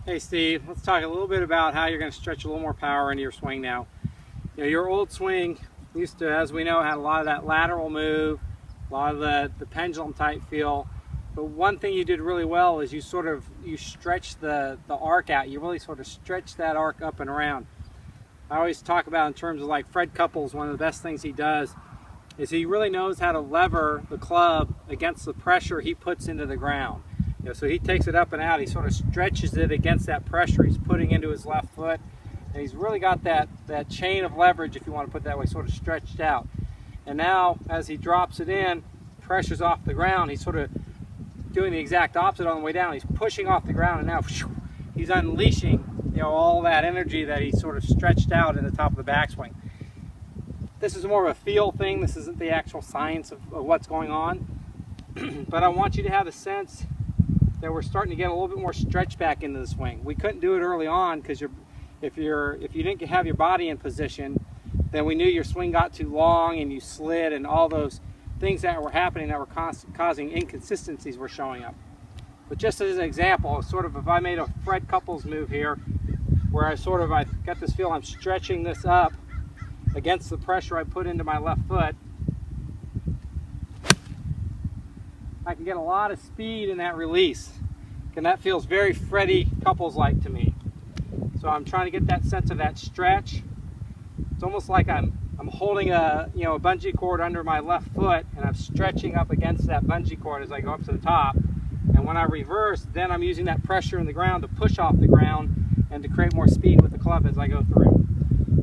Hey Steve, let's talk a little bit about how you're going to stretch a little more power into your swing now. Your old swing used to, as we know, had a lot of that lateral move, a lot of the pendulum type feel. But one thing you did really well is you stretch the arc out. You really sort of stretch that arc up and around. I always talk about in terms of like Fred Couples, one of the best things he does is he really knows how to lever the club against the pressure he puts into the ground. So he takes it up and out, he sort of stretches it against that pressure he's putting into his left foot, and he's really got that chain of leverage, if you want to put it that way, sort of stretched out. And now as he drops it in, pressure's off the ground, he's sort of doing the exact opposite on the way down. He's pushing off the ground, and now he's unleashing all that energy that he sort of stretched out in the top of the backswing. This is more of a feel thing. This isn't the actual science of what's going on. But I want you to have a sense that we're starting to get a little bit more stretch back into the swing. We couldn't do it early on because if you didn't have your body in position, then we knew your swing got too long and you slid, and all those things that were happening that were causing inconsistencies were showing up. But just as an example, sort of if I made a Fred Couples move here, where I got this feel I'm stretching this up against the pressure I put into my left foot, I can get a lot of speed in that release, and that feels very Freddie Couples-like to me. So I'm trying to get that sense of that stretch. It's almost like I'm holding a bungee cord under my left foot, and I'm stretching up against that bungee cord as I go up to the top. And when I reverse, then I'm using that pressure in the ground to push off the ground and to create more speed with the club as I go through.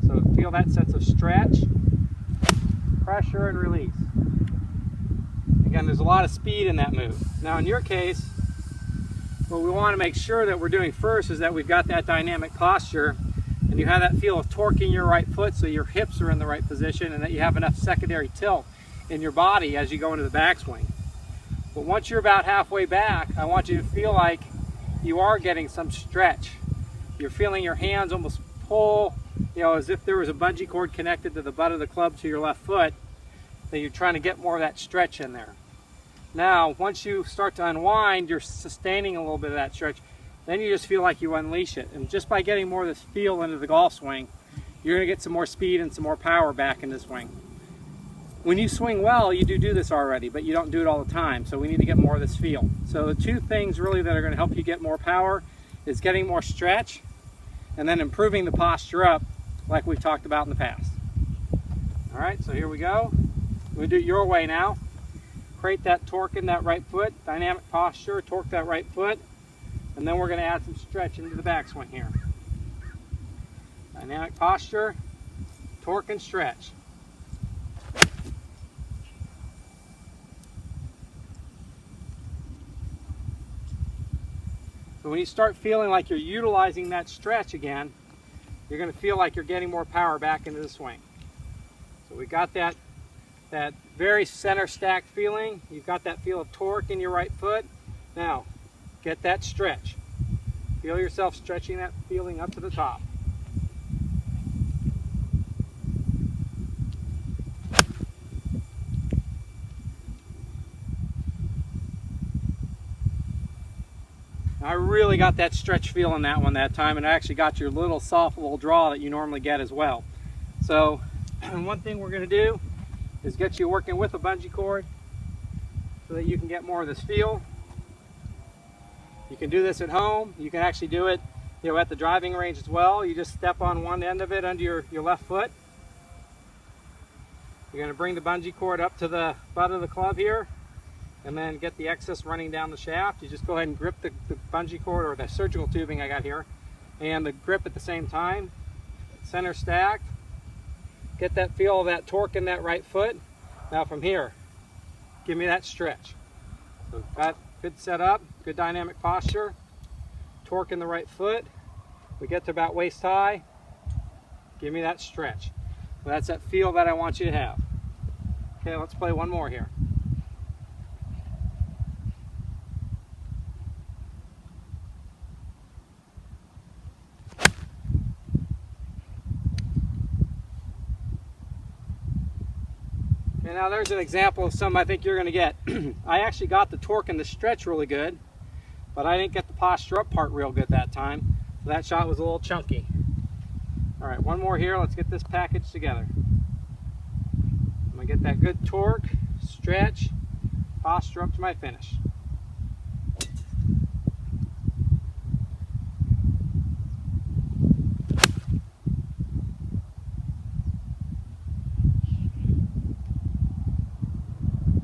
So feel that sense of stretch, pressure, and release. Again, there's a lot of speed in that move. Now in your case, what we want to make sure that we're doing first is that we've got that dynamic posture, and you have that feel of torquing your right foot so your hips are in the right position, and that you have enough secondary tilt in your body as you go into the backswing. But once you're about halfway back, I want you to feel like you are getting some stretch. You're feeling your hands almost pull, as if there was a bungee cord connected to the butt of the club to your left foot, that you're trying to get more of that stretch in there. Now, once you start to unwind, you're sustaining a little bit of that stretch. Then you just feel like you unleash it. And just by getting more of this feel into the golf swing, you're going to get some more speed and some more power back in the swing. When you swing well, you do this already, but you don't do it all the time. So we need to get more of this feel. So the two things really that are going to help you get more power is getting more stretch and then improving the posture up like we've talked about in the past. All right, so here we go. We'll do it your way now. Create that torque in that right foot, dynamic posture, torque that right foot, and then we're going to add some stretch into the backswing here. Dynamic posture, torque, and stretch. So when you start feeling like you're utilizing that stretch again, you're going to feel like you're getting more power back into the swing. So we got that very center stacked feeling. You've got that feel of torque in your right foot. Now, get that stretch. Feel yourself stretching that feeling up to the top. I really got that stretch feel in that one that time, and I actually got your little soft little draw that you normally get as well. So, one thing we're going to do is get you working with a bungee cord so that you can get more of this feel. You can do this at home. You can actually do it at the driving range as well. You just step on one end of it under your left foot. You're going to bring the bungee cord up to the butt of the club here, and then get the excess running down the shaft. You just go ahead and grip the bungee cord, or the surgical tubing I got here, and the grip at the same time. Center stack. Get that feel of that torque in that right foot. Now from here, give me that stretch. So got good setup, good dynamic posture, torque in the right foot. We get to about waist high. Give me that stretch. So that's that feel that I want you to have. Okay, let's play one more here. And now there's an example of something I think you're going to get. I actually got the torque and the stretch really good, but I didn't get the posture up part real good that time. So that shot was a little chunky. All right, one more here. Let's get this package together. I'm gonna get that good torque, stretch, posture up to my finish.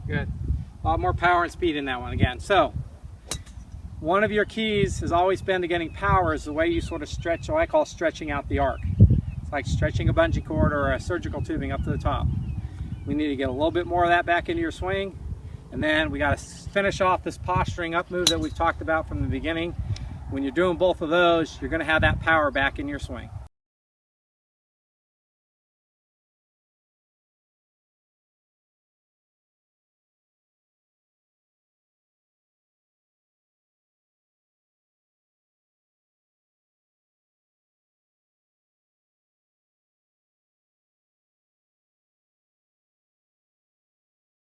Good. A lot more power and speed in that one again. So, one of your keys has always been to getting power is the way you sort of stretch, what I call stretching out the arc. It's like stretching a bungee cord or a surgical tubing up to the top. We need to get a little bit more of that back into your swing, and then we got to finish off this posturing up move that we've talked about from the beginning. When you're doing both of those, you're going to have that power back in your swing.